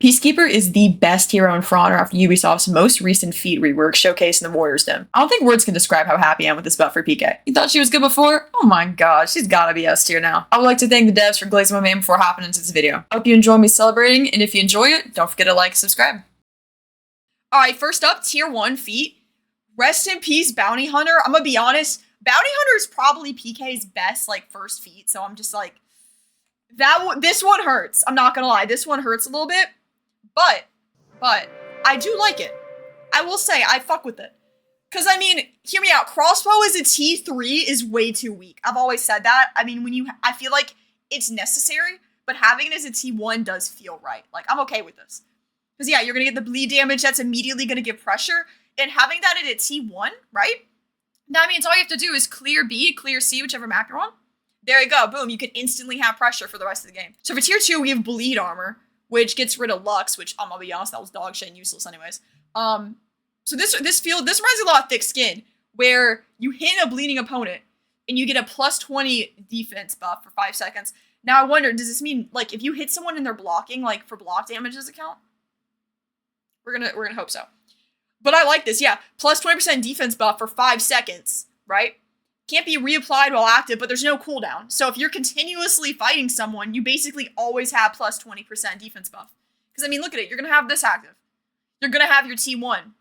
Peacekeeper is the best hero in For Honor after Ubisoft's most recent feat rework showcased in the Warriors Dim. I don't think words can describe how happy I am with this buff for PK. You thought she was good before? Oh my god, she's gotta be S tier now. I would like to thank the devs for glazing my main before hopping into this video. I hope you enjoy me celebrating, and if you enjoy it, don't forget to like and subscribe. Alright, first up, tier 1 feat. Rest in peace, Bounty Hunter. I'm gonna be honest, Bounty Hunter is probably PK's best, first feat, so I'm just this one hurts. I'm not gonna lie, this one hurts a little bit. But, I do like it. I will say, I fuck with it. Cause I mean, hear me out, crossbow as a T3 is way too weak. I've always said that. I mean, I feel like it's necessary, but having it as a T1 does feel right. I'm okay with this. Cause yeah, you're gonna get the bleed damage that's immediately gonna give pressure, and having that at a T1, right? That means all you have to do is clear B, clear C, whichever map you're on. There you go, boom, you can instantly have pressure for the rest of the game. So for tier 2, we have bleed armor, which gets rid of Lux, which I'm gonna be honest, that was dog shit and useless anyways. So this reminds me a lot of Thick Skin, where you hit a bleeding opponent and you get a plus 20 defense buff for 5 seconds. Now I wonder, does this mean if you hit someone and they're blocking, for block damage, does it count? We're gonna hope so. But I like this, yeah. Plus 20% defense buff for 5 seconds, right? Can't be reapplied while active, but there's no cooldown. So if you're continuously fighting someone, you basically always have plus 20% defense buff. Because I mean, look at it. You're going to have this active. You're going to have your T1.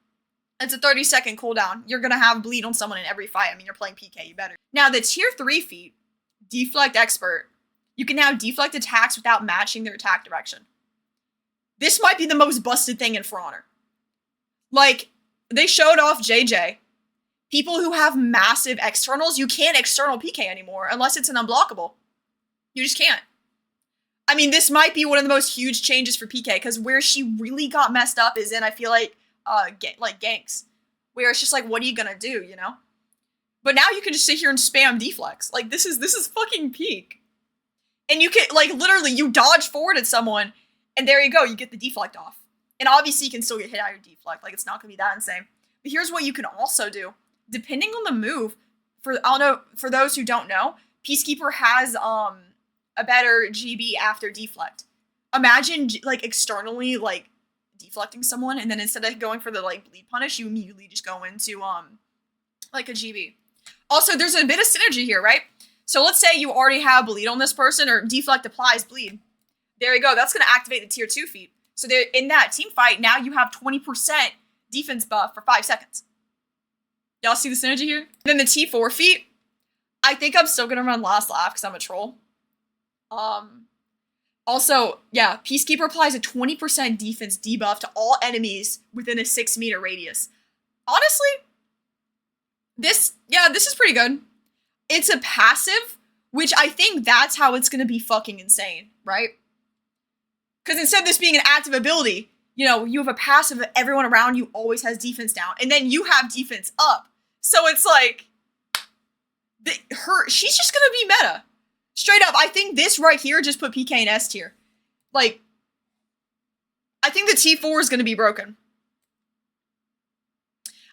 It's a 30-second cooldown. You're going to have bleed on someone in every fight. I mean, you're playing PK. You better. Now, the tier 3 feat, Deflect Expert, you can now deflect attacks without matching their attack direction. This might be the most busted thing in For Honor. They showed off JJ. People who have massive externals, you can't external PK anymore unless it's an unblockable. You just can't. I mean, this might be one of the most huge changes for PK, because where she really got messed up is in, I feel ganks. Where it's just what are you gonna do, you know? But now you can just sit here and spam deflex. This is fucking peak. And you can, literally, you dodge forward at someone, and there you go, you get the deflect off. And obviously you can still get hit out your deflect, it's not gonna be that insane. But here's what you can also do. Depending on the move, for those who don't know, Peacekeeper has a better GB after deflect. Imagine externally deflecting someone, and then instead of going for the bleed punish, you immediately just go into a GB. Also, there's a bit of synergy here, right? So let's say you already have bleed on this person, or deflect applies bleed. There you go. That's gonna activate the tier 2 feat. So in that team fight, now you have 20% defense buff for 5 seconds. Y'all see the synergy here? Then the T4 feat, I think I'm still gonna run Last Laugh because I'm a troll. Also, yeah, Peacekeeper applies a 20% defense debuff to all enemies within a 6-meter radius. Honestly, this is pretty good. It's a passive, which I think that's how it's gonna be fucking insane, right? Because instead of this being an active ability, you have a passive that everyone around you always has defense down, and then you have defense up. So it's she's just gonna be meta. Straight up, I think this right here just put PK in S tier. I think the T4 is gonna be broken.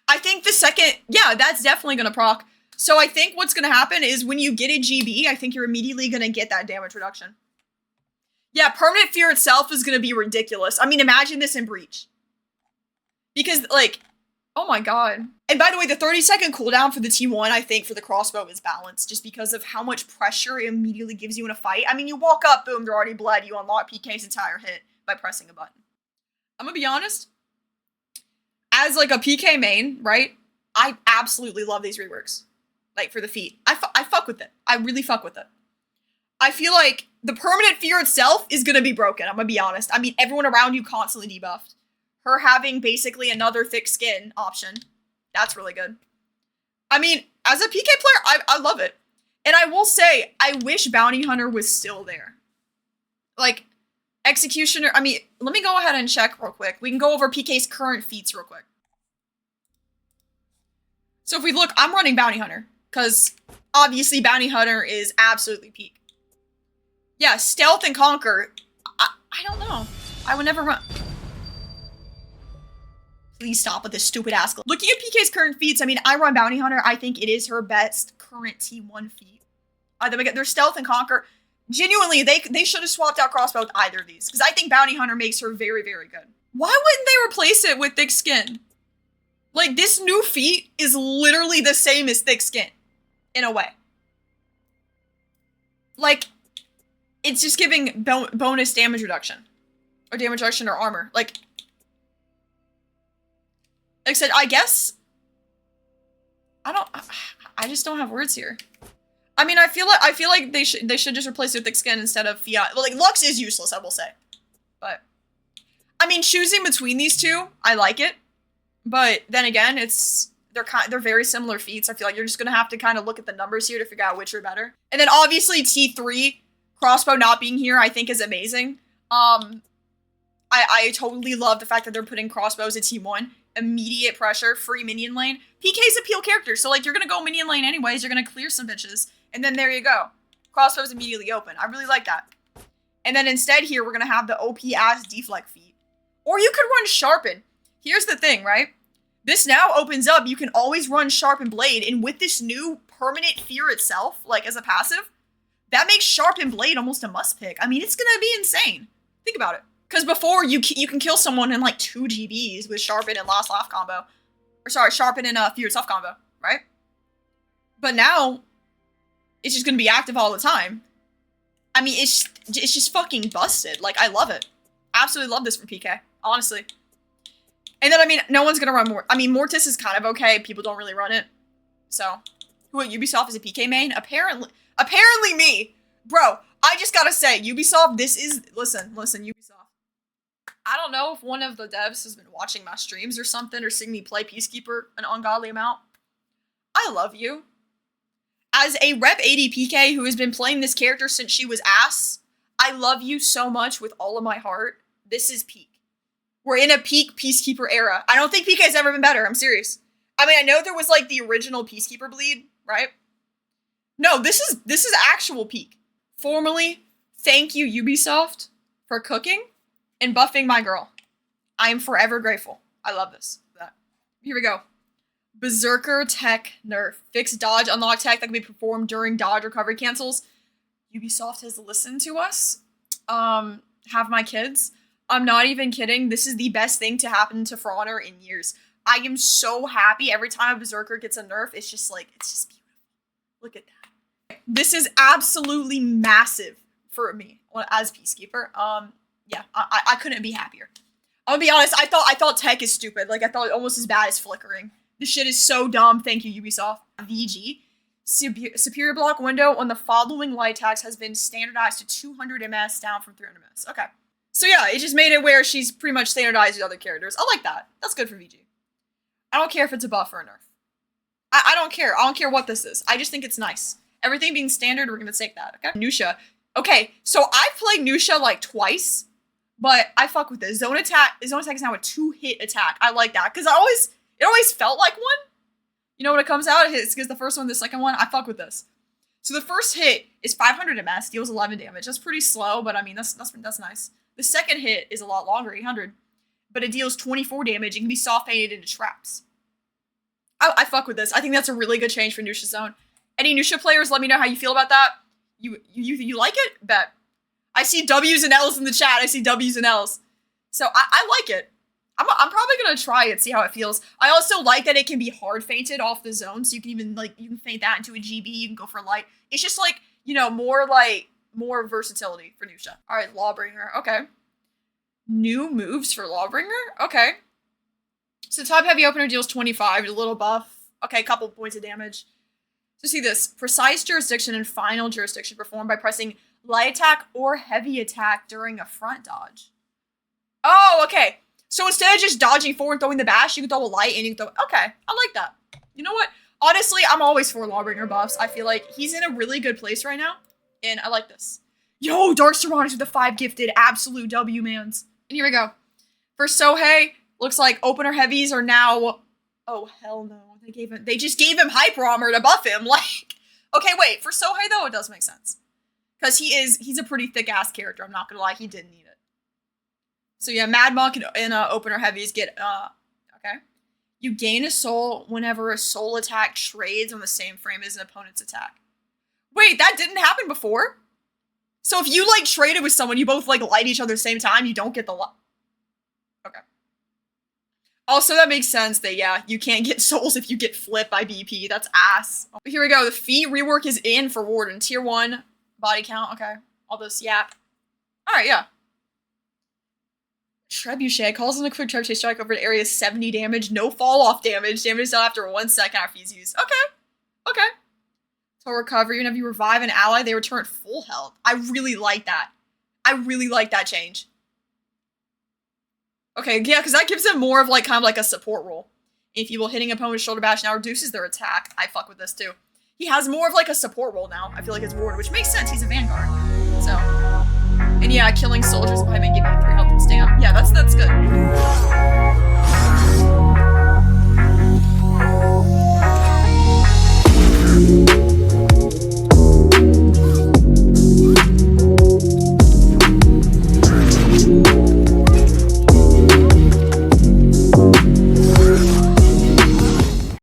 I think the second, yeah, that's definitely gonna proc. So I think what's gonna happen is when you get a GB, I think you're immediately gonna get that damage reduction. Yeah, permanent fear itself is gonna be ridiculous. I mean, imagine this in Breach. Because, oh my god. And by the way, the 30-second cooldown for the T1, I think, for the crossbow is balanced, just because of how much pressure it immediately gives you in a fight. I mean, you walk up, boom, they're already bled, you unlock PK's entire hit by pressing a button. I'm gonna be honest, as a PK main, right, I absolutely love these reworks. For the feat. I fuck with it. I really fuck with it. I feel like the permanent fear itself is gonna be broken, I'm gonna be honest. I mean, everyone around you constantly debuffed. Her having basically another Thick Skin option, that's really good. I mean, as a PK player, I love it. And I will say, I wish Bounty Hunter was still there. Executioner, I mean, let me go ahead and check real quick. We can go over PK's current feats real quick. So if we look, I'm running Bounty Hunter, because obviously Bounty Hunter is absolutely peak. Yeah, Stealth and Conquer, I don't know. I would never run. Please stop with this stupid ass. Looking at PK's current feats, I mean, I run Bounty Hunter. I think it is her best current T1 feat. Then we get their Stealth and Conquer. Genuinely, they should have swapped out crossbow with either of these, because I think Bounty Hunter makes her very, very good. Why wouldn't they replace it with thick skin? Like, this new feat is literally the same as thick skin, in a way. Like, it's just giving bonus damage reduction. Or damage reduction or armor. Like I said, I guess... I just don't have words here. I mean, I feel like they should just replace it with thick skin instead of fiat. Well, like, Lux is useless, I will say. But I mean, choosing between these two, I like it. But then again, they're very similar feats. I feel like you're just gonna have to kind of look at the numbers here to figure out which are better. And then obviously T3, crossbow not being here, I think is amazing. I totally love the fact that they're putting crossbows at T1. Immediate pressure, free minion lane. PK's a peel character, so like you're gonna go minion lane anyways, you're gonna clear some bitches, and then there you go. Crossbows immediately open. I really like that. And then instead here, we're gonna have the OP ass deflect feat. Or you could run Sharpen. Here's the thing, right? This now opens up, you can always run Sharpen Blade, and with this new permanent fear itself, like as a passive, that makes Sharpen Blade almost a must pick. I mean, it's gonna be insane. Think about it. Because before, you can kill someone in like 2 GBs with Sharpen and Last Laugh combo. Or sorry, Sharpen and Fear Itself combo, right? But now, it's just gonna be active all the time. I mean, it's just fucking busted. Like, I love it. Absolutely love this from PK, honestly. And then, I mean, no one's gonna run more. I mean, Mortis is kind of okay. People don't really run it. So, who at Ubisoft is a PK main? Apparently me. Bro, I just gotta say, Ubisoft, this is... Listen, Ubisoft. I don't know if one of the devs has been watching my streams or something, or seeing me play Peacekeeper an ungodly amount. I love you. As a Rep 80 PK who has been playing this character since she was ass, I love you so much with all of my heart. This is peak. We're in a peak Peacekeeper era. I don't think PK has ever been better. I'm serious. I mean, I know there was like the original Peacekeeper bleed, right? No, this is actual peak. Formally, thank you, Ubisoft, for cooking and buffing my girl. I am forever grateful. I love this. Here we go. Berserker tech nerf. Fixed dodge unlock tech that can be performed during dodge recovery cancels. Ubisoft has listened to us. Have my kids. I'm not even kidding. This is the best thing to happen to For Honor in years. I am so happy every time a Berserker gets a nerf. It's just beautiful. Look at that. This is absolutely massive for me as Peacekeeper. Yeah, I couldn't be happier. I'm gonna be honest, I thought tech is stupid. Like, I thought it almost as bad as flickering. This shit is so dumb. Thank you, Ubisoft. VG. Superior block window on the following light tags has been standardized to 200 ms down from 300 ms. Okay. So yeah, it just made it where she's pretty much standardized with other characters. I like that. That's good for VG. I don't care if it's a buff or a nerf. I don't care. I don't care what this is. I just think it's nice. Everything being standard, we're gonna take that, okay? Nuxia. Okay, so I've played Nuxia like twice, but I fuck with this. Zone attack is now a 2-hit attack. I like that, because it always felt like one. You know, when it comes out, it hits, because the first one, the second one, I fuck with this. So the first hit is 500 ms, deals 11 damage. That's pretty slow, but I mean, that's nice. The second hit is a lot longer, 800, but it deals 24 damage and can be soft painted into traps. I fuck with this. I think that's a really good change for Nuxia Zone. Any Nuxia players, let me know how you feel about that. You like it? Bet. I see W's and L's in the chat. I see W's and L's. So I like it. I'm probably gonna try it, see how it feels. I also like that it can be hard feinted off the zone, so you can even you can feint that into a GB. You can go for light. It's just like, you know, more versatility for Nuxia. All right, Lawbringer. Okay. New moves for Lawbringer. Okay. So top heavy opener deals 25, a little buff. Okay, couple points of damage. So see this. Precise jurisdiction and final jurisdiction performed by pressing light attack or heavy attack during a front dodge. Oh, okay. So instead of just dodging forward and throwing the bash, you can throw a light and you can throw... Okay, I like that. You know what? Honestly, I'm always for Lawbringer buffs. I feel like he's in a really good place right now, and I like this. Yo, Dark Serranos with the 5 gifted. Absolute W, mans. And here we go. For Sohei, looks like opener heavies are now... Oh, hell no. They just gave him hyper armor to buff him. Like, okay, wait. For Sohei, though, it does make sense. Because he's a pretty thick-ass character. I'm not gonna lie. He didn't need it. So yeah, Mad Monk and opener heavies get, okay. You gain a soul whenever a soul attack trades on the same frame as an opponent's attack. Wait, that didn't happen before? So if you, like, traded with someone, you both, like, light each other at the same time, you don't get the Okay. Also, that makes sense that, yeah, you can't get souls if you get flipped by BP. That's ass. But here we go. The feat rework is in for Warden. Tier 1. Body count. Okay. All this yap. Alright, yeah. Trebuchet calls in a quick trebuchet strike over an area 70 damage. No fall off damage. Damage is done after 1 second after he's used. Okay. Okay. So recovery, whenever you revive an ally, they return at full health. I really like that. I really like that change. Okay, yeah, because that gives him more of, like, kind of like a support role. If you will hitting opponent's shoulder bash now reduces their attack. I fuck with this, too. He has more of, like, a support role now. I feel like it's Warden, which makes sense. He's a Vanguard. So. And yeah, killing soldiers by giving 3 health and stamp. Yeah, that's good.